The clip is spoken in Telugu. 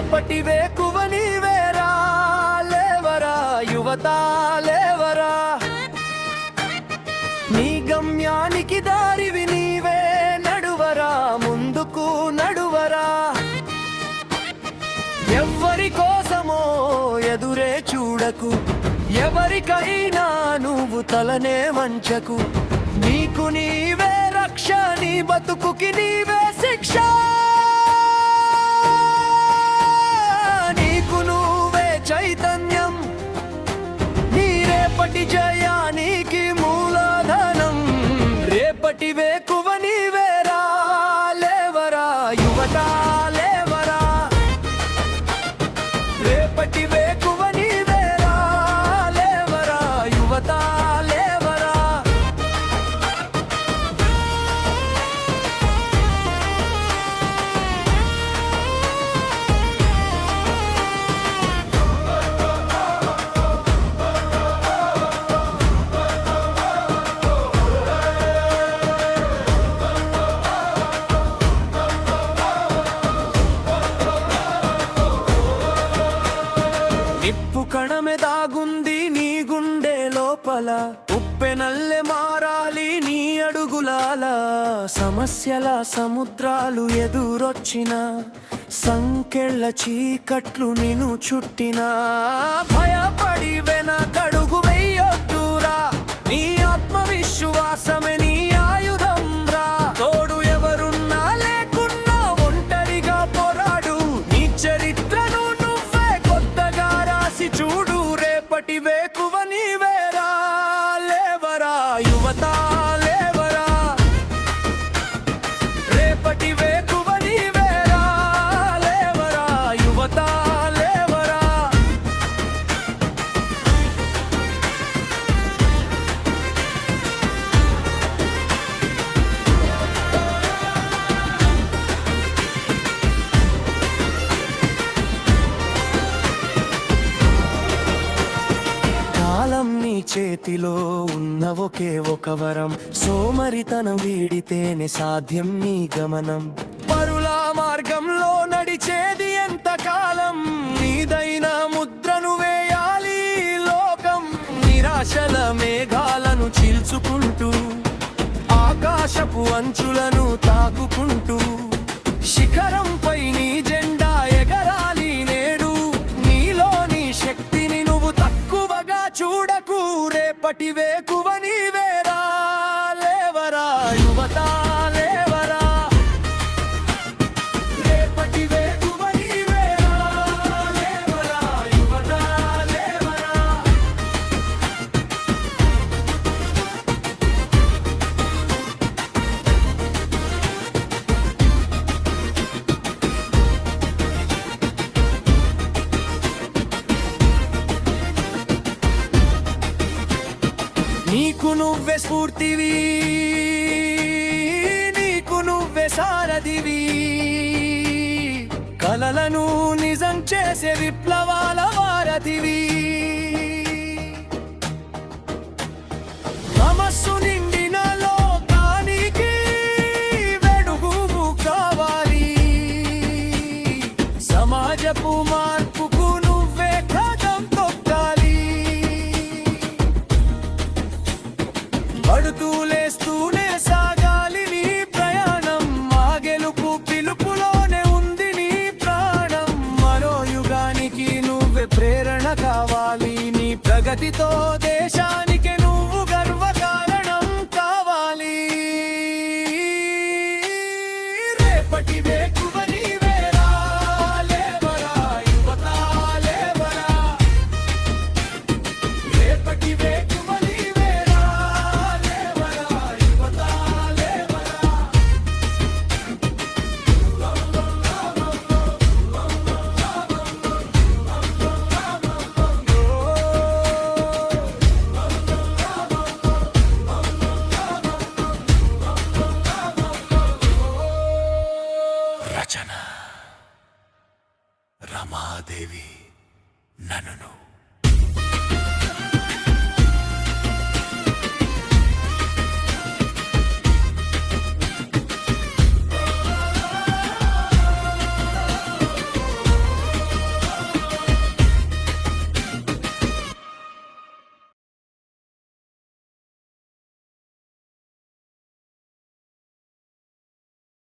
రేపటి వేకువ నీవేరా, లేవరా యువత లేవరా. నీ గమ్యానికి దారివి నీవే, నడువరా ముందుకు నడువరా. ఎవ్వరి కోసమో ఎదురే చూడకు, ఎవరికైనా నువ్వు తలనే వంచకు. నీకు నీవే రక్ష, నీ బతుకుకి నీవే శిక్ష. నీకు నువ్వే చైతన్యం, నీ రేపటి జయానికి మూలధనం. రేపటి వేకువ నీవేరా, లేవరా యువత లేవరా. రేపటి వేకువ నీవేరా, లేవరా యువత లేవరా. నిప్పు కణమే దాగుంది నీ గుండె లోపల, ఉప్పెనల్లె మారాలి నీ అడుగులాల. సమస్యల సముద్రాలు ఎదురొచ్చిన, సంకెళ్ళ చీకట్లు నిన్ను చుట్టినా, భయపడి వెనకడుగు వెయ్యొద్దురా. నీ ఆత్మవిశ్వాసమే నీ ఆయుధం రా. తోడు ఎవరున్నా లేకున్నా ఒంటరిగా పోరాడు, నీ చరిత్రను నువ్వే కొత్తగా రాసి చూడు. రేపటి వేకువ నీవేరా, లేవరా యువత లేవరా. రేపటి వేకువ నీవేరా, లేవరా యువత లేవరా. కాలం నీ చేతిలో ఉన్న ఒకే ఒక వరం, సోమరితనం వీడితేనే సాధ్యం నీ గమనం. పరుల మార్గంలో నడిచేది ఎంతకాలం, నీదైన ముద్రను వేయాలి లోకం. నిరాశల మేఘాలను చీల్చుకుంటూ, ఆకాశపు అంచులను తాకుకుంటూ, శిఖరంపై నీ జెండా ఎగరాలి నేడు. నీలోని శక్తిని నువ్వు తక్కువగా చూడకు. రేపటి వేకువ నీవేరా, లేవరా యువత లేవరా. రేపటి వేకువ నీవేరా, లేవరా యువత లేవరా. నీకు నువ్వే స్ఫూర్తివి, నీకు నువ్వే సారథివి. కలలను నిజం చేసే విప్లవాల వారధివి. మనస్సు నిండిన లోకానికి వెలుగు కావాలి. సమాజపు మార్పుకు నువ్వే కదం తొక్కాలి. పడుతూ లేస్తూనే సాగాలి నీ ప్రయాణం. మా గెలుపు పిలుపులోనే ఉంది నీ ప్రాణం. మరో యుగానికి నువ్వే ప్రేరణ కావాలి. నీ ప్రగతితో దేశానికి నువ్వు గర్వకారణం కావాలి. రేపటి వేకువ నీవేరా, లేవరా యువత లేవరా. రేపటి వేకువ నీవేరా, లేవరా యువత లేవరా. రచన రమాదేవి నన్ను